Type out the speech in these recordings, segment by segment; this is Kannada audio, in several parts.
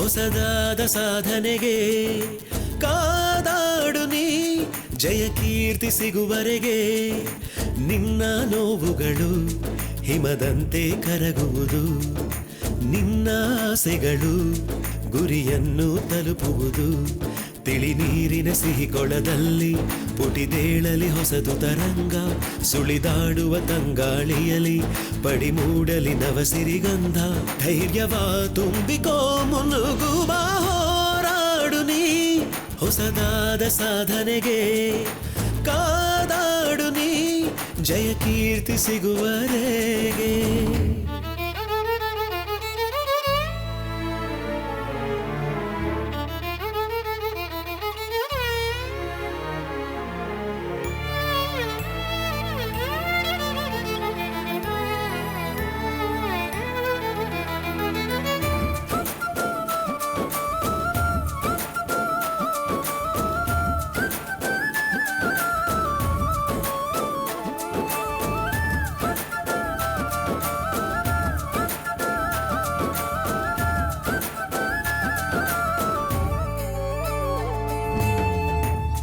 ಹೊಸದಾದ ಸಾಧನೆಗೆ ಕಾದಾಡು ನೀ ಜಯ ಕೀರ್ತಿ ಸಿಗುವರೆಗೆ ನಿನ್ನ ನೋವುಗಳು ಹಿಮದಂತೆ ಕರಗುವುದು ನಿನ್ನ ಆಸೆಗಳು ಗುರಿಯನ್ನು ತಲುಪುವುದು ತಿಳಿ ನೀರಿನ ಸಿಹಿ ಕೊಳದಲ್ಲಿ ಪುಟಿದೇಳಲಿ ಹೊಸದು ತರಂಗ ಸುಳಿದಾಡುವ ತಂಗಾಳಿಯಲಿ ಪಡಿ ಮೂಡಲಿ ನವಸಿರಿಗಂಧ ಧೈರ್ಯವ ತುಂಬಿಕೋ ಮುನ್ನುಗ್ಗುವ ಹೋರಾಡು ನೀ ಹೊಸದಾದ ಸಾಧನೆಗೆ ಕಾದಾಡು ನೀ ಜಯ ಕೀರ್ತಿ ಸಿಗುವರೆಗೆ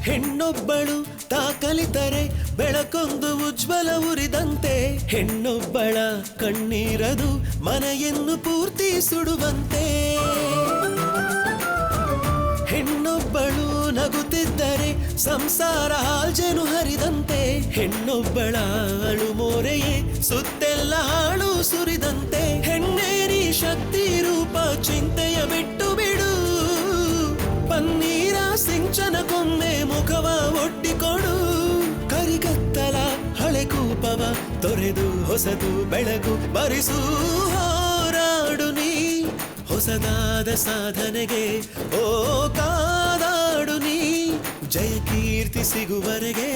ಹೆಣ್ಣೊಬ್ಬಳು ತಾ ಕಲಿತರೆ ಬೆಳಕೊಂದು ಉಜ್ವಲ ಉರಿದಂತೆ ಹೆಣ್ಣೊಬ್ಬಳ ಕಣ್ಣೀರದು ಮನೆಯನ್ನು ಪೂರ್ತಿ ಸುಡುವಂತೆ ಹೆಣ್ಣೊಬ್ಬಳು ನಗುತ್ತಿದ್ದರೆ ಸಂಸಾರ ಹಾಲ್ಜನು ಹರಿದಂತೆ ಹೆಣ್ಣೊಬ್ಬಳ ಅಳು ಮೋರೆಯೇ ಸುತ್ತೆಲ್ಲ ಹಾಳು ಸುರಿದಂತೆ ಹೆಣ್ಣೇರಿ ಶಕ್ತಿ ರೂಪ ಚಿಂತೆಯ ಬಿಟ್ಟು ಬಿಡು ಪನ್ನೀರ ಸಿಂಚನಕ್ಕೊಮ್ಮೆ ಮುಖವ ಒಡ್ಡಿಕೊಡು ಕರಿಗತ್ತಲ ಹಳೆ ಕೂಪವ ತೊರೆದು ಹೊಸದು ಬೆಳಕು ಬರಿಸು ಹೋರಾಡು ನೀ ಹೊಸದಾದ ಸಾಧನೆಗೆ ಓ ಕಾದಾಡು ನೀ ಜಯ ಕೀರ್ತಿ ಸಿಗುವರೆಗೆ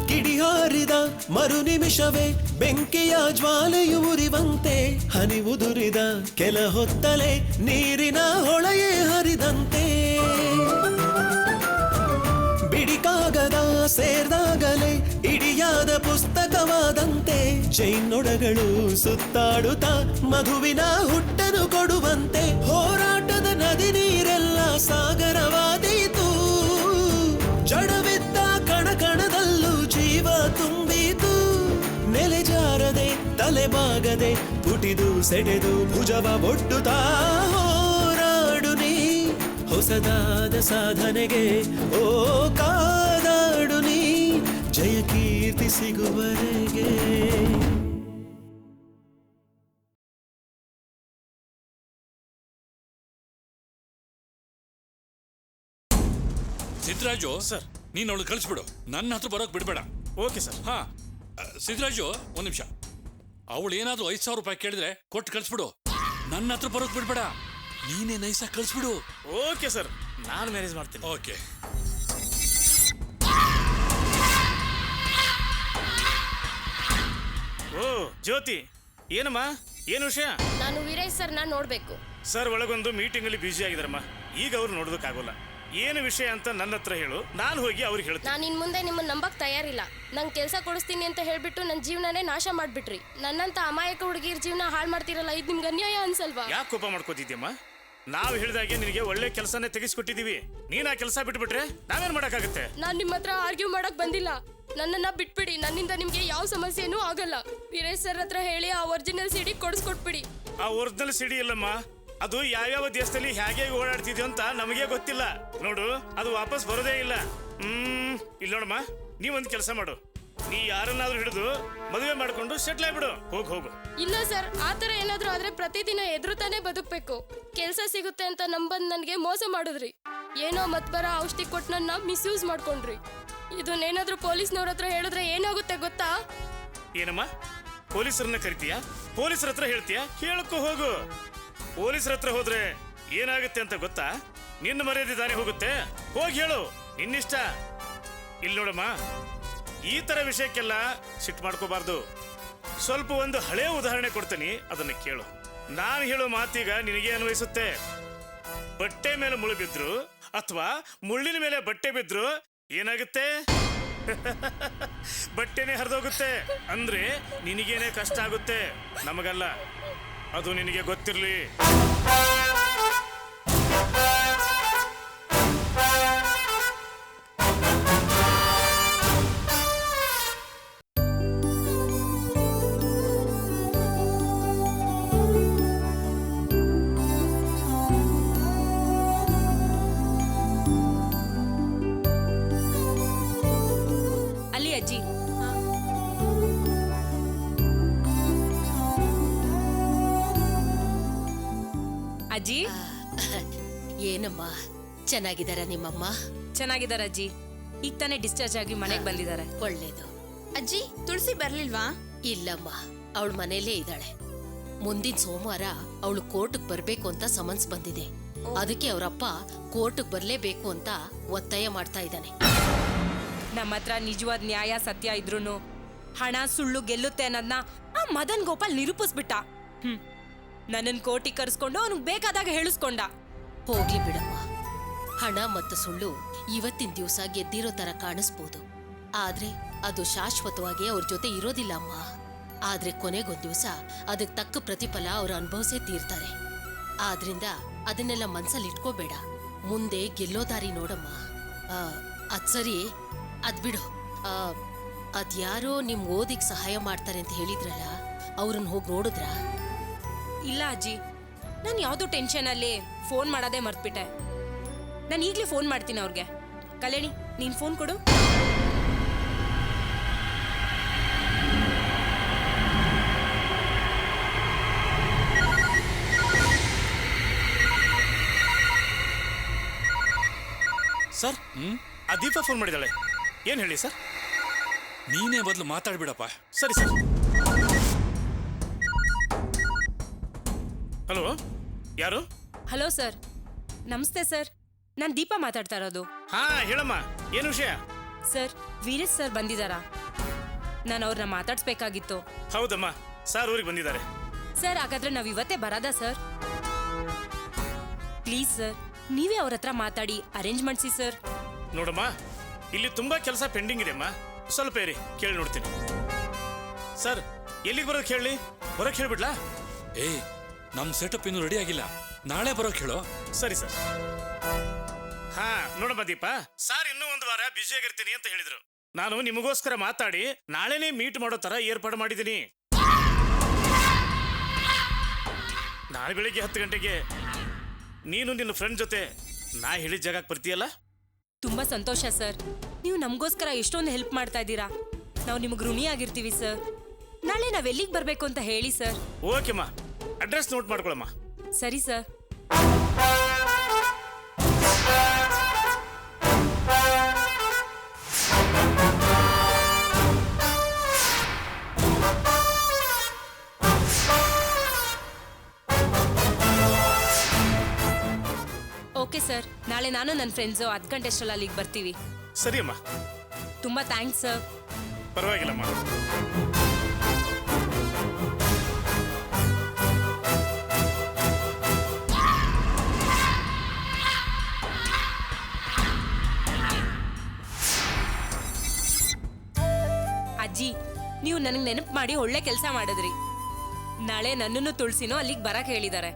ಕಿಡಿಹಾರಿದ ಮರು ನಿಮಿಷವೇ ಬೆಂಕಿಯ ಜ್ವಾಲೆಯು ಉರಿವಂತೆ ಹನಿ ಉದುರಿದ ಕೆಲ ಹೊತ್ತಲೆ ನೀರಿನ ಹೊಳೆಯೇ ಹರಿದಂತೆ ಬಿಡಿಕಾಗದ ಸೇರ್ದಾಗಲೇ ಇಡಿಯಾದ ಪುಸ್ತಕವಾದಂತೆ ಚೈನೊಡಗಳು ಸುತ್ತಾಡುತ್ತಾ ಮಧುವಿನ ಹುಟ್ಟನ್ನು ಕೊಡುವಂತೆ ಹೋರಾಟದ ನದಿ ನೀರೆಲ್ಲ ಸಾಗರವಾದೀತು ಜಡವಿದ್ದ ಕಣಕಣದಲ್ಲೂ ಜೀವ ತುಂಬಿತು ನೆಲೆಜಾರದೆ ತಲೆಬಾಗದೆ ಪುಟಿದು ಸೆಡೆದು ಭುಜವ ಒಡ್ಡುತ್ತಾ ಹೋರಾಡು ನೀ ಹೊಸದಾದ ಸಾಧನೆಗೆ ಓ ಕಾದಾಡು ನೀ ಜಯ ಕೀರ್ತಿ ಸಿಗುವರೆಗೆ ಸಿದ್ದರಾಜು ಸರ್ ನೀನು ಅವಳು ಕಳಿಸ್ಬಿಡು ನನ್ನ ಹತ್ರ ಬರೋಕ್ ಬಿಡಬೇಡ. Okay sir. ಹಾ ಸಿದ್ದರಾಜು ಒಂದು ನಿಮಿಷ, ಅವಳು ಏನಾದ್ರೂ 5,000 ರೂಪಾಯಿ ಕೇಳಿದ್ರೆ ಕೊಟ್ಟು ಕಳಿಸ್ಬಿಡು. ನನ್ನ ಹತ್ರ ಬರೋಕ್ ಬಿಡಬೇಡ, ನೀನೇ ನೈಸಾಗಿ ಕಳಿಸ್ಬಿಡು. ಓಕೆ ಸರ್, ನಾನು ಮ್ಯಾನೇಜ್ ಮಾಡ್ತೀನಿ. ಓಕೆ. ಓ ಜ್ಯೋತಿ, ಏನಮ್ಮ, ಏನು ವಿಷಯ? ನಾನು ವೀರೇಶ್ ಸರ್ ನೋಡ್ಬೇಕು. ಸರ್ ಒಳಗೊಂದು ಮೀಟಿಂಗ್ ಅಲ್ಲಿ ಬ್ಯುಸಿ ಆಗಿದಾರಮ್ಮ, ಈಗ ಅವ್ರು ನೋಡೋದಕ್ಕಾಗೋಲ್ಲ. ಏನು ವಿಷಯ ಅಂತ ನನ್ನ ಹತ್ರ ಹೇಳು, ನಾನು ಹೋಗಿ ಅವ್ರಿಗೆ ಹೇಳ್ತೀನಿ. ನಾನು ಇನ್ ಮುಂದೆ ನಿಮ್ಮನ್ನ ನಂಬಕ್ ತಯಾರಿಲ್ಲ. ನಂಗೆ ಕೆಲಸ ಕೊಡಿಸ್ತೀನಿ ಅಂತ ಹೇಳ್ಬಿಟ್ಟು ನನ್ನ ಜೀವನನೇ ನಾಶ ಮಾಡ್ಬಿಟ್ರಿ. ನನ್ನಂತ ಅಮಾಯಕ ಹುಡುಗಿರ ಜೀವನ ಹಾಳು ಮಾಡ್ತಿರಲ್ಲ, ಇದು ನಿಮ್ಗೆ ಅನ್ಯಾಯ ಅನ್ಸಲ್ವಾ? ಯಾಕೆ ಕೋಪ ಮಾಡ್ಕೋತಿದ್ಯಮ್ಮ? ನಾವು ಹೇಳಿದಾಗೆ ನಿನಗೆ ಒಳ್ಳೆ ಕೆಲಸನೇ ತೆಗಿಸ್ಕೊಟ್ಟಿದೀವಿ. ನೀನ್ ಆ ಕೆಲಸ ಬಿಟ್ಬಿಟ್ರೆ ನಾವೇನ್ ಮಾಡಕ್ಕಾಗತ್ತೆ? ನಾನ್ ನಿಮ್ಮ ಹತ್ರ ಆರ್ಗ್ಯೂ ಮಾಡಕ್ ಬಂದಿಲ್ಲ. ನನ್ನನ್ನ ಬಿಟ್ಬಿಡಿ, ನನ್ನಿಂದ ನಿಮ್ಗೆ ಯಾವ ಸಮಸ್ಯೆನೂ ಆಗಲ್ಲ. ವೀರೇಶ್ ಸರ್ ಹತ್ರ ಹೇಳಿ ಆ ಒರಿಜಿನಲ್ ಸಿಡಿ ಕೊಡಿಸ್ಕೊಟ್ಬಿಡಿ. ಆ ಒರಿಜಿನಲ್ ಸಿಡಿ ಇಲ್ಲಮ್ಮ, ಅದು ಯಾವ್ಯಾವ ದೇಶದಲ್ಲಿ ಹೇಗೆ ಓಡಾಡ್ತಿದ್ಯೋ ಅಂತ ನಮಗೆ ಗೊತ್ತಿಲ್ಲ. ನೋಡು, ಅದು ವಾಪಸ್ ಬರೋದೇ ಇಲ್ಲ. ಇಲ್ಲ ನೋಡಮ್ಮ, ನೀವೊಂದು ಕೆಲಸ ಮಾಡು, ನೀ ಯಾರನ್ನಾದ್ರೂ ಹಿಡಿದು ಮದುವೆ ಮಾಡ್ಕೊಂಡು ಸೆಟ್ಲ್ ಆಗ್ಬಿಡು. ಹೋಗು. ಇಲ್ಲ ಸರ್, ಆತರ ಏನಾದ್ರೂ ಆದ್ರೆ ಪ್ರತಿದಿನ ಎದುರುತಾನೆ ಬದುಕ್ಬೇಕು. ಕೆಲ್ಸ ಸಿಗುತ್ತೆ ಅಂತ ನಂಬಂದ್ ನನ್ಗೆ ಮೋಸ ಮಾಡಿದ್ರಿ. ಏನೋ ಮತ್ಬರ ಔಷಧಿ ಕೊಟ್ಟು ನನ್ನ ಮಿಸ್ಯೂಸ್ ಮಾಡ್ಕೊಂಡ್ರಿ. ಇದನ್ನೇನಾದ್ರೂ ಪೊಲೀಸ್ನವ್ರ ಹತ್ರ ಹೇಳಿದ್ರೆ ಏನಾಗುತ್ತೆ ಗೊತ್ತಾ? ಏನಮ್ಮ ಪೊಲೀಸರನ್ನ ಕರಿತೀಯಾ? ಪೊಲೀಸರ ಹತ್ರ ಹೇಳ್ತೀಯಾ? ಹೇಳಕ್ಕೂ ಹೋಗು. ಪೊಲೀಸರ ಹತ್ರ ಹೋದ್ರೆ ಏನಾಗುತ್ತೆ ಅಂತ ಗೊತ್ತಾ? ನಿನ್ನ ಮರ್ಯಾದೆ ದಾರಿ ಹೋಗುತ್ತೆ. ಹೋಗಿ ಹೇಳು, ನಿನ್ನಿಷ್ಟ. ಇಲ್ಲಿ ನೋಡಮ್ಮ, ಈ ತರ ವಿಷಯಕ್ಕೆಲ್ಲ ಸಿಟ್ಟು ಮಾಡ್ಕೋಬಾರ್ದು. ಸ್ವಲ್ಪ ಒಂದು ಹಳೆ ಉದಾಹರಣೆ ಕೊಡ್ತೀನಿ, ಅದನ್ನ ಕೇಳು. ನಾನು ಹೇಳೋ ಮಾತೀಗ ನಿನಗೆ ಅನ್ವಯಿಸುತ್ತೆ. ಬಟ್ಟೆ ಮೇಲೆ ಮುಳ್ಳು ಬಿದ್ರು ಅಥವಾ ಮುಳ್ಳಿನ ಮೇಲೆ ಬಟ್ಟೆ ಬಿದ್ರು ಏನಾಗುತ್ತೆ? ಬಟ್ಟೆನೇ ಹರಿದೋಗುತ್ತೆ. ಅಂದ್ರೆ ನಿನಗೇನೆ ಕಷ್ಟ ಆಗುತ್ತೆ, ನಮಗಲ್ಲ. ಅದು ನಿನಗೆ ಗೊತ್ತಿರ್ಲಿ. ಅಲ್ಲಿ ಅಜ್ಜಿ. ಅಜ್ಜಿ ಏನಮ್ಮ, ಚೆನ್ನಾಗಿದ್ದಾರ ನಿಮ್ಮಮ್ಮ? ಚೆನ್ನಾಗಿದಾರ ಅಜ್ಜಿ. ಈಗ ತಾನೇ ಡಿಸ್ಚಾರ್ಜ್ ಆಗಿ ಮನೆಗೆ ಬಂದಿದ್ದಾರೆ. ಒಳ್ಳೇದು. ಅಜ್ಜಿ ತುಳಸಿ ಬರ್ಲಿಲ್ವಾ? ಇಲ್ಲಮ್ಮ, ಅವಳು ಮನೆಯಲ್ಲೇ ಇದ್ದಾಳೆ. ಮುಂದಿನ ಸೋಮವಾರ ಅವಳು ಕೋರ್ಟ್ಗೆ ಬರ್ಬೇಕು ಅಂತ ಸಮನ್ಸ್ ಬಂದಿದೆ. ಅದಕ್ಕೆ ಅವರಪ್ಪ ಕೋರ್ಟ್ಗೆ ಬರ್ಲೇಬೇಕು ಅಂತ ಒತ್ತಾಯ ಮಾಡ್ತಾ ಇದ್ದಾನೆ. ನಮ್ಮ ಹತ್ರ ನಿಜವಾದ ನ್ಯಾಯ ಸತ್ಯ ಇದ್ರೂನು ಹಣ ಸುಳ್ಳು ಗೆಲ್ಲುತ್ತೆ ಅನ್ನೋದನ್ನ ಆ ಮದನ್ ಗೋಪಾಲ್ ನಿರೂಪಿಸ್ಬಿಟ್ಟ. ನನ್ನನ್ ಕೋರ್ಟಿಗೆ ಕರ್ಸ್ಕೊಂಡು ಅವನಿಗೆ ಬೇಕಾದಾಗ ಹೇಳಿಸ್ಕೊಂಡ. ಹೋಗ್ಲಿ ಬಿಡಮ್ಮ, ಹಣ ಮತ್ತು ಸುಳ್ಳು ಇವತ್ತಿನ ದಿವಸ ಗೆದ್ದಿರೋ ತರ ಕಾಣಿಸ್ಬೋದು. ಆದ್ರೆ ಅದು ಶಾಶ್ವತವಾಗಿ ಅವ್ರ ಜೊತೆ ಇರೋದಿಲ್ಲ ಅಮ್ಮ. ಆದ್ರೆ ಕೊನೆಗೊಂದ್ ದಿವಸ ಅದಕ್ಕೆ ತಕ್ಕ ಪ್ರತಿಫಲ ಅವ್ರು ಅನುಭವಿಸೇ ತೀರ್ತಾರೆ. ಆದ್ರಿಂದ ಅದನ್ನೆಲ್ಲ ಮನ್ಸಲ್ಲಿ ಇಟ್ಕೋಬೇಡ. ಮುಂದೆ ಗೆಲ್ಲೋ ದಾರಿ ನೋಡಮ್ಮ. ಅದ್ ಸರಿ, ಅದ್ ಬಿಡು. ಅದ್ಯಾರೋ ನಿಮ್ ಓದಿಗೆ ಸಹಾಯ ಮಾಡ್ತಾರೆ ಅಂತ ಹೇಳಿದ್ರಲ್ಲ, ಅವ್ರನ್ನ ಹೋಗಿ ನೋಡಿದ್ರಾ? ಇಲ್ಲ ಅಜ್ಜಿ, ನಾನು ಯಾವುದೋ ಟೆನ್ಷನಲ್ಲಿ ಫೋನ್ ಮಾಡೋದೇ ಮರ್ತ್ಬಿಟ್ಟೆ. ನಾನು ಈಗಲೇ ಫೋನ್ ಮಾಡ್ತೀನಿ ಅವ್ರಿಗೆ. ಕಲ್ಯಾಣಿ, ನೀನು ಫೋನ್ ಕೊಡು. ಸರ್, ಆ ದೀಪ ಫೋನ್ ಮಾಡಿದಾಳೆ. ಏನ್ ಹೇಳಿ ಸರ್? ನೀನೇ ಬದಲು ಮಾತಾಡ್ಬಿಡಪ್ಪ. ಸರಿ ಸರ್. ಹಲೋ, ಯಾರು? ಹಲೋ ಸರ್, ನಮಸ್ತೆ ಸರ್. ನಾನು ದೀಪ ಮಾತಾಡ್ತಾ ಇರೋದು. ಹಾ ಹೇಳಮ್ಮ, ಏನು ವಿಷಯ? ಸರ್, ವೀರೇಶ್ ಸರ್ ಬಂದಿದ್ದಾರಾ? ನಾನು ಅವ್ರನ್ನ ಮಾತಾಡ್ಸ್ಬೇಕಾಗಿತ್ತು. ಹೌದಮ್ಮ, ಸರ್ ಊರಿಗೆ ಬಂದಿದ್ದಾರೆ. ಸರ್, ಹಾಗಾದ್ರೆ ನಾವು ಇವತ್ತೇ ಬರೋದಾ ಸರ್? ಪ್ಲೀಸ್ ಸರ್, ನೀವೇ ಅವ್ರ ಹತ್ರ ಮಾತಾಡಿ ಅರೇಂಜ್ ಮಾಡಿಸಿ ಸರ್. ನೋಡಮ್ಮ, ಇಲ್ಲಿ ತುಂಬಾ ಕೆಲಸ ಪೆಂಡಿಂಗ್ ಇದೆ ಅಮ್ಮ. ಸ್ವಲ್ಪ ಇರಿ, ಕೇಳಿ ನೋಡ್ತೀನಿ. ಸರ್, ಎಲ್ಲಿಗೆ ಬರೋದು ಕೇಳಿ? ಬರೋಕ್ ಹೇಳ್ಬಿಡ್ಲಾ? ಏ, ನಮ್ ಸೆಟಪ್ ಇನ್ನು ರೆಡಿ ಆಗಿಲ್ಲ. ನಾಳೆ ಬರೋಕ್ ಹೇಳೋ. ಸರಿ ಸರ್. ಹಾ ನೋಡಮ್ಮ ದೀಪ, ಸರ್ ಇನ್ನೂ ಒಂದು ವಾರ ಬ್ಯುಸಿ ಆಗಿರ್ತೀನಿ ಅಂತ ಹೇಳಿದ್ರು. ನಾನು ನಿಮಗೋಸ್ಕರ ಮಾತಾಡಿ ನಾಳೆನೇ ಮೀಟ್ ಮಾಡೋ ತರ ಏರ್ಪಾಡು ಮಾಡಿದ್ದೀನಿ. ನಾಳೆ ಬೆಳಿಗ್ಗೆ 10 ಗಂಟೆಗೆ ನೀನು ನಿನ್ನ ಫ್ರೆಂಡ್ ಜೊತೆ ನಾ ಹೇಳಿದ ಜಾಗಕ್ಕೆ ಬರ್ತೀಯಲ್ಲ? ತುಂಬಾ ಸಂತೋಷ ಸರ್. ನೀವು ನಮಗೋಸ್ಕರ ಎಷ್ಟೊಂದು ಹೆಲ್ಪ್ ಮಾಡ್ತಾ ಇದ್ದೀರಾ. ನಾವು ನಿಮಗೆ ಋಣಿಯಾಗಿರ್ತೀವಿ ಸರ್. ನಾಳೆ ನಾವ್ ಎಲ್ಲಿಗೆ ಬರ್ಬೇಕು ಅಂತ ಹೇಳಿ ಸರ್. ಓಕೆಮ್ಮ, ಅಡ್ರೆಸ್ ನೋಟ್ ಮಾಡ್ಕೊಳಮ್ಮ. ಸರಿ ಸರ್. ಓಕೆ ಸರ್, ನಾಳೆ ನಾನು ನನ್ನ ಫ್ರೆಂಡ್ಸು 10 ಗಂಟೆ ಅಷ್ಟರಲ್ಲಿ ಅಲ್ಲಿಗೆ ಬರ್ತೀವಿ. ಸರಿ ಅಮ್ಮ. ತುಂಬಾ ಥ್ಯಾಂಕ್ಸ್ ಸರ್. ಪರವಾಗಿಲ್ಲಮ್ಮ. ಅಜ್ಜಿ, ನೀವು ನನಗೆ ನೆನಪು ಮಾಡಿ ಒಳ್ಳೆ ಕೆಲಸ ಮಾಡಿದ್ರಿ. ನಾಳೆ ನನ್ನನ್ನು ತುಳಸಿನೂ ಅಲ್ಲಿಗೆ ಬರಕ್ ಹೇಳಿದ್ದಾರೆ.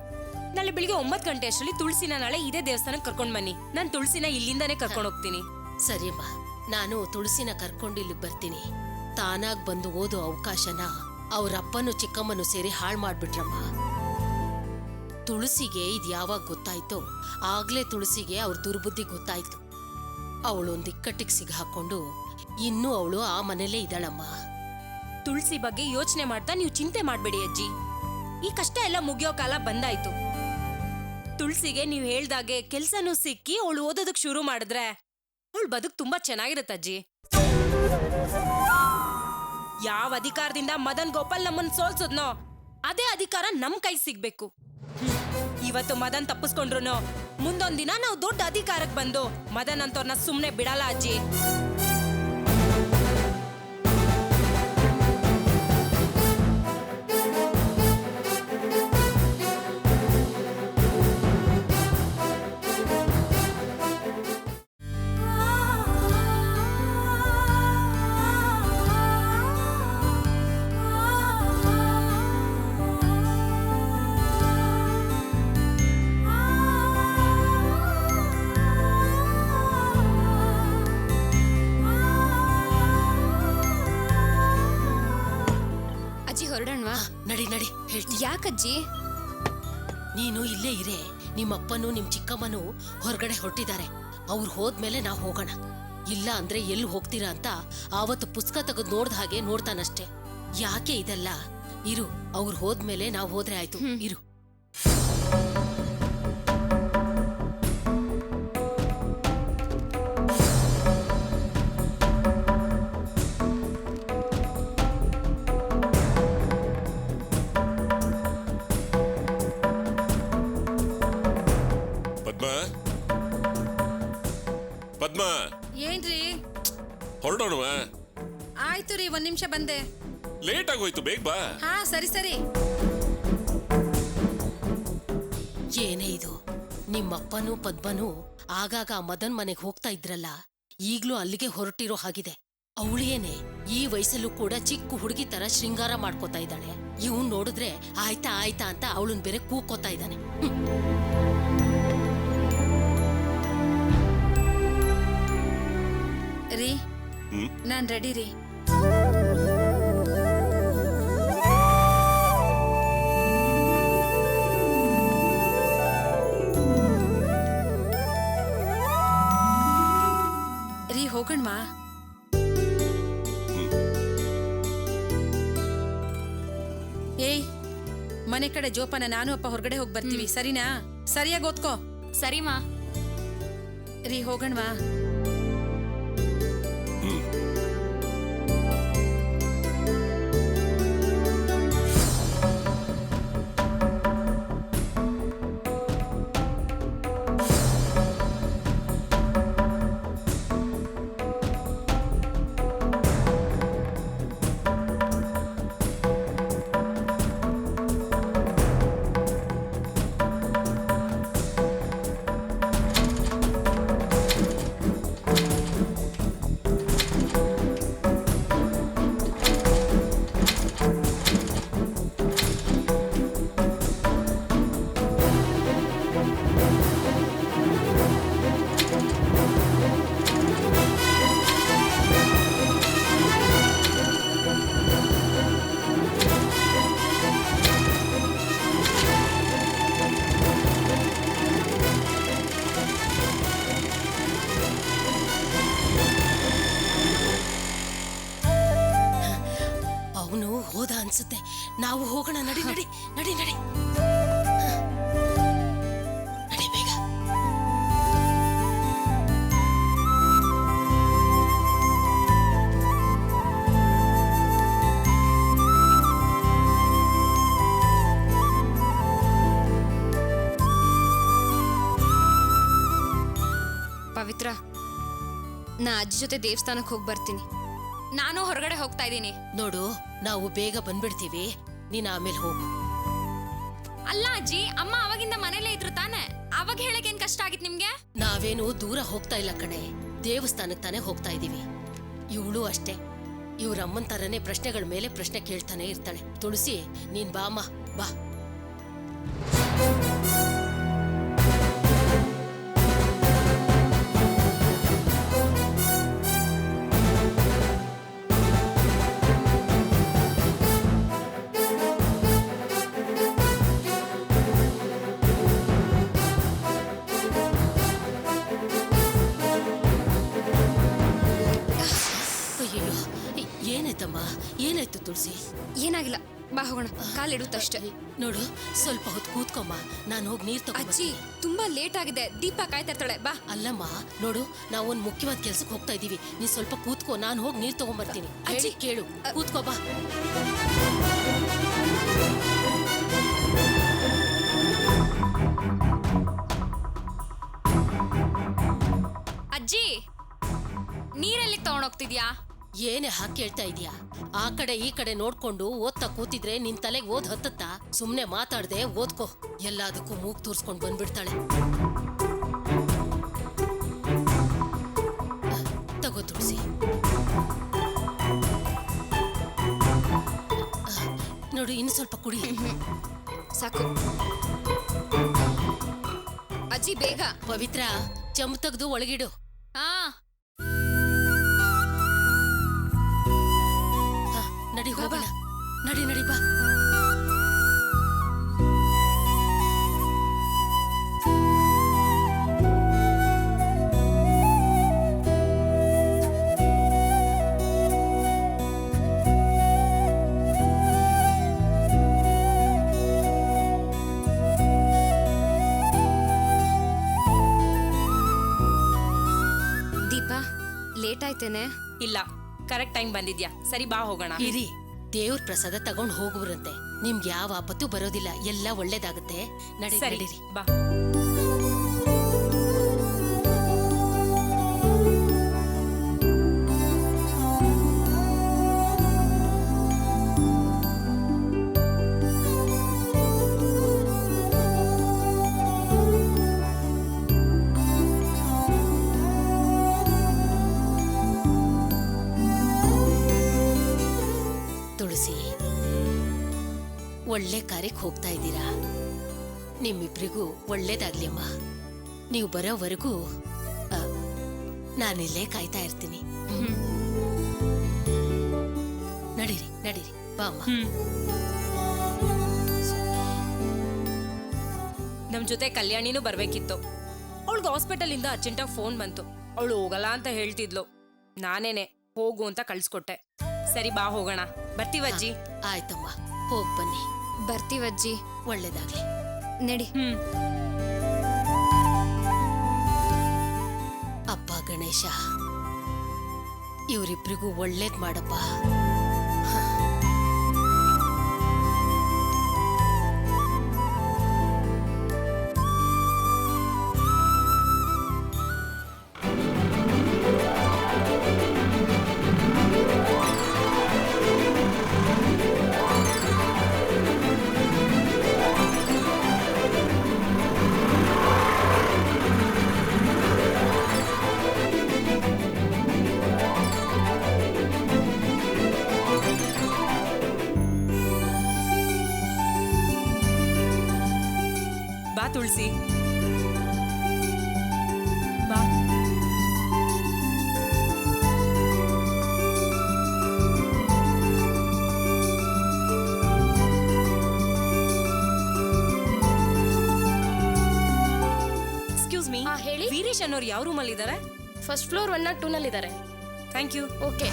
ನಾಳೆ ಬೆಳಿಗ್ಗೆ 9 ಗಂಟೆ ಅಷ್ಟರಲ್ಲಿ ತುಳಸಿನ ನಾಳೆ ಇದೇ ದೇವಸ್ಥಾನಕ್ಕೆ ಕರ್ಕೊಂಡ್ ಬನ್ನಿ. ನಾನು ತುಳಸಿನ ಇಲ್ಲಿಂದಾನೇ ಕರ್ಕೊಂಡು ಹೋಗ್ತೀನಿ. ಸರಿಯಮ್ಮ, ನಾನು ತುಳಸಿನ ಕರ್ಕೊಂಡು ಇಲ್ಲಿಗೆ ಬರ್ತೀನಿ. ತಾನಾಗ್ ಬಂದು ಓದೋ ಅವಕಾಶನ ಅವ್ರಪ್ಪನು ಚಿಕ್ಕಮ್ಮನು ಸೇರಿ ಹಾಳು ಮಾಡ್ಬಿಟ್ರಮ್ಮ. ತುಳಸಿಗೆ ಇದು ಯಾವಾಗ ಗೊತ್ತಾಯ್ತೋ ಆಗ್ಲೇ ತುಳಸಿಗೆ ಅವ್ರ ದುರ್ಬುದ್ಧಿ ಗೊತ್ತಾಯ್ತು. ಅವಳೊಂದು ಇಕ್ಕಟ್ಟಿಗೆ ಸಿಗಾಕೊಂಡು ಇನ್ನೂ ಅವಳು ಆ ಮನೇಲೇ ಇದ್ದಾಳಮ್ಮ. ತುಳಸಿ ಬಗ್ಗೆ ಯೋಚನೆ ಮಾಡ್ತಾ ನೀವು ಚಿಂತೆ ಮಾಡಬೇಡಿ ಅಜ್ಜಿ. ಈ ಕಷ್ಟ ಎಲ್ಲ ಮುಗಿಯೋ ಕಾಲ ಬಂದಾಯ್ತು. ತುಳ್ಸಿಗೆ ನೀವ್ ಹೇಳ್ದಾಗೆ ಕೆಲ್ಸನೂ ಸಿಕ್ಕಿ ಅವಳು ಓದೋದಕ್ ಶುರು ಮಾಡಿದ್ರೆ ಅವಳು ಬದುಕ್ ತುಂಬಾ ಚೆನ್ನಾಗಿರತ್ತಜ್ಜಿ. ಯಾವ ಅಧಿಕಾರದಿಂದ ಮದನ್ ಗೋಪಾಲ್ ನಮ್ಮನ್ ಸೋಲ್ಸೋದ್ನೋ ಅದೇ ಅಧಿಕಾರ ನಮ್ ಕೈ ಸಿಗ್ಬೇಕು. ಇವತ್ತು ಮದನ್ ತಪ್ಪಿಸ್ಕೊಂಡ್ರು ಮುಂದೊಂದಿನ ನಾವು ದೊಡ್ಡ ಅಧಿಕಾರಕ್ಕೆ ಬಂದು ಮದನ್ ಅಂತವ್ರನ್ನ ಸುಮ್ನೆ ಬಿಡಲ್ಲ ಅಜ್ಜಿ. ಹೊರಡೋಣವಾ? ನಡಿ ನಡಿ ಹೇಳ್ತೀನಿ. ಯಾಕಜ್ಜಿ? ನೀನು ಇಲ್ಲೇ ಇರೇ. ನಿಮ್ಮಪ್ಪನು ನಿಮ್ ಚಿಕ್ಕಮ್ಮನು ಹೊರಗಡೆ ಹೊರಟಿದ್ದಾರೆ. ಅವ್ರು ಹೋದ್ಮೇಲೆ ನಾವು ಹೋಗೋಣ. ಇಲ್ಲ ಅಂದ್ರೆ ಎಲ್ಲಿ ಹೋಗ್ತೀರಾ ಅಂತ ಆವತ್ತು ಪುಸ್ತಕ ತೆಗೆದು ನೋಡ್ದ ಹಾಗೆ ನೋಡ್ತಾನಷ್ಟೇ. ಯಾಕೆ ಇದೆಲ್ಲ? ಇರು, ಅವ್ರು ಹೋದ್ಮೇಲೆ ನಾವು ಹೋದ್ರೆ ಆಯ್ತು. ಇರು. ಪದ್ಮ, ಏನ್ರಿ? ಹೊರಡೋಣವ? ಆಯ್ತು ರೀ, ಒಂದ್ ನಿಮಿಷ ಬಂದೆ. ಲೇಟ್ ಆಗೋಯ್ತು, ಬೇಗ ಬಾ. ಹಾ ಸರಿ ಸರಿ. ಏನೇ ಇದು? ನಿಮ್ಮಪ್ಪನೂ ಪದ್ಮನೂ ಆಗಾಗ ಮದನ್ ಮನೆಗೆ ಹೋಗ್ತಾ ಇದ್ರಲ್ಲ, ಈಗ್ಲೂ ಅಲ್ಲಿಗೆ ಹೊರಟಿರೋ ಹಾಗಿದೆ. ಅವಳೇನೆ ಈ ವಯಸ್ಸಲ್ಲೂ ಕೂಡ ಚಿಕ್ಕ ಹುಡುಗಿ ತರ ಶೃಂಗಾರ ಮಾಡ್ಕೋತಾ ಇದ್ದಾಳೆ. ಇವನ್ ನೋಡಿದ್ರೆ ಆಯ್ತಾ ಆಯ್ತಾ ಅಂತ ಅವಳನ್ ಬೇರೆ ಕೂಕೋತಾ ಇದ್ದಾನೆ. ರೀ, ನಾನ್ ರೆಡಿ ರೀ. ರೀ, ಹೋಗಣ್ವಾ? ಏಯ್, ಮನೆ ಕಡೆ ಜೋಪಾನ. ನಾನು ಅಪ್ಪ ಹೊರಗಡೆ ಹೋಗಿ ಬರ್ತೀವಿ, ಸರಿನಾ? ಸರಿಯಾಗಿ ಓದ್ಕೋ. ಸರಿಮಾ. ರೀ, ಹೋಗಣ್ವಾ? ಹೋದ ಅನ್ಸುತ್ತೆ. ನಾವು ಹೋಗೋಣ. ನಡಿ ನಡಿ ನಡಿ ನಡಿ ನಡಿ ಬೇಗ. ಪವಿತ್ರ, ನಾ ಅಜ್ಜಿ ಜೊತೆ ದೇವಸ್ಥಾನಕ್ಕೆ ಹೋಗಿ ಬರ್ತೀನಿ. ನಾನು ಹೊರಗಡೆ ಹೋಗ್ತಾ ಇದ್ದೀನಿ. ನೋಡು, ನಾವು ಬೇಗ ಬಂದ್ಬಿಡ್ತೀವಿ. ನೀನ್ ಆಮೇಲೆ ಹೋಗು. ಅಲ್ಲ ಅಜ್ಜಿ, ಅಮ್ಮ ಅವಾಗಿಂದ ಮನೇಲೇ ಇದ್ರು ತಾನೆ. ಅವಾಗ ಹೇಳಕ್ ಏನ್ ಕಷ್ಟ ಆಗಿತ್ ನಿಮ್ಗೆ? ನಾವೇನು ದೂರ ಹೋಗ್ತಾ ಇಲ್ಲ ಕಣೆ, ದೇವಸ್ಥಾನಕ್ಕೆ ತಾನೇ ಹೋಗ್ತಾ ಇದೀವಿ. ಇವಳು ಅಷ್ಟೇ, ಇವ್ರ ಅಮ್ಮನ್ ತರನೇ ಪ್ರಶ್ನೆಗಳ ಮೇಲೆ ಪ್ರಶ್ನೆ ಕೇಳ್ತಾನೆ ಇರ್ತಾಳೆ. ತುಳಸಿ, ನೀನ್ ಬಾಮ್ಮ ಬಾ. ಏನಾಯ್ತಮ್ಮ? ಏನಾಯ್ತು ತುಳಸಿ? ಏನಾಗಿಲ್ಲ, ಬಾ ಹೋಗೋಣ ಕಾಲಿಡುತ್ತಷ್ಟೇ. ನೋಡು, ಸ್ವಲ್ಪ ಹೊತ್ತು ಕೂತ್ಕೊಮ್ಮ, ನಾನು ಹೋಗಿ ನೀರ್ ಅಜ್ಜಿ ತಗೊಂಡ್ಬರ್ತೀನಿ. ತುಂಬಾ ಲೇಟ್ ಆಗಿದೆ, ದೀಪ ಕಾಯ್ತಾ ಇರ್ತಾಳೆ, ಬಾ. ಅಲ್ಲಮ್ಮ, ನೋಡು, ನಾವು ಒಂದು ಮುಖ್ಯವಾದ ಕೆಲ್ಸಕ್ಕೆ ಹೋಗ್ತಾ ಇದೀವಿ. ನೀನ್ ಸ್ವಲ್ಪ ಕೂತ್ಕೋ, ನಾನು ಹೋಗಿ ನೀರ್ ತಗೊಂಡ್ಬರ್ತೀನಿ. ಅಜ್ಜಿ ಕೇಳು, ಕೂತ್ಕೋ ಬಾ. ಅಜ್ಜಿ ನೀರೆಲ್ಲಿಗೆ ತಗೊಂಡೋಗ್ತಿದ್ಯಾ? ಏನೇ ಹಾಕಿ ಕೇಳ್ತಾ ಇದೀಯಾ? ಆ ಕಡೆ ಈ ಕಡೆ ನೋಡ್ಕೊಂಡು ಓದ್ತಾ ಕೂತಿದ್ರೆ ನಿನ್ ತಲೆಗೆ ಓದ್ ಹತ್ತತ್ತಾ? ಸುಮ್ನೆ ಮಾತಾಡ್ದೆ ಓದ್ಕೋ. ಎಲ್ಲದಕ್ಕೂ ಮೂಗ್ ತೂರ್ಸ್ಕೊಂಡ್ ಬಂದ್ಬಿಡ್ತಾಳೆ. ತಗೋ ತುಳಸಿ. ನೋಡು, ಇನ್ನು ಸ್ವಲ್ಪ ಕುಡಿ. ಸಾಕು ಅಜ್ಜಿ, ಬೇಗ. ಪವಿತ್ರ, ಚಂಬು ತೆಗ್ದು ಒಳಗಿಡು. ಹಾ, ನಡಿ ಹೋಗೋಣ. ನಡಿ ನಡಿ ಬಾ. ದೀಪ ಲೇಟ್ ಆಯ್ತೇನೆ? ಇಲ್ಲ, ಕರೆಕ್ಟ್ ಟೈಮ್ ಬಂದಿದ್ಯಾ. ಸರಿ, ಬಾ ಹೋಗೋಣ. ಇರಿ, ದೇವ್ರ ಪ್ರಸಾದ ತಗೊಂಡ್ ಹೋಗುವ್ರಂತೆ. ನಿಮ್ಗೆ ಯಾವ ಆಪತ್ತು ಬರೋದಿಲ್ಲ, ಎಲ್ಲ ಒಳ್ಳೇದಾಗುತ್ತೆ. ನಡಿ, ಸರಿ, ನಡೀರಿ. ಬಾ. ತುಳಸಿ, ಒಳ್ಳೆ ಕಾರ್ಯಕ್ಕೆ ಹೋಗ್ತಾ ಇದ್ದೀರಾ. ನಿಮ್ಮಿಬ್ರಿಗೂ ಒಳ್ಳೇದಾಗ್ಲಿ ಅಮ್ಮ. ನೀವು ಬರೋವರೆಗೂ ನಾನಿಲ್ಲೇ ಕಾಯ್ತಾ ಇರ್ತೀನಿ. ನಡೀರಿ ನಡೀರಿ, ಬಾ ಅಮ್ಮ. ನಮ್ ಜೊತೆ ಕಲ್ಯಾಣಿನೂ ಬರ್ಬೇಕಿತ್ತು. ಅವಳಿಗೆ ಹಾಸ್ಪಿಟಲ್ ಇಂದ ಅರ್ಜೆಂಟಾಗಿ ಫೋನ್ ಬಂತು. ಅವಳು ಹೋಗಲ್ಲ ಅಂತ ಹೇಳ್ತಿದ್ಲು. ನಾನೇನೆ ಹೋಗು ಅಂತ ಕಳ್ಸ್ಕೊಟ್ಟೆ. ಸರಿ, ಬಾ ಹೋಗೋಣ. ಬರ್ತೀವಜ್ಜಿ. ಆಯ್ತಮ್ಮ, ಹೋಗ್ ಬನ್ನಿ. ಬರ್ತೀವಜ್ಜಿ. ಒಳ್ಳೇದಾಗ್ಲಿ. ನಡಿ. ಅಪ್ಪ ಗಣೇಶ, ಇವರಿಬ್ರಿಗೂ ಒಳ್ಳೇದ್ ಮಾಡಪ್ಪ. ಬಾ ತುಳಸಿ, ಬಾ. ಎಕ್ಸ್ಕ್ಯೂಸ್ ಮೀ, ಹೇಳಿ. ವೀರೇಶ್ ಅನ್ನೋರು ಯಾವ ರೂಮಲ್ಲಿ ಇದ್ದಾರೆ? ಫಸ್ಟ್ ಫ್ಲೋರ್ 102 ನಲ್ಲಿ ಇದ್ದಾರೆ. Thank you. ಓಕೆ.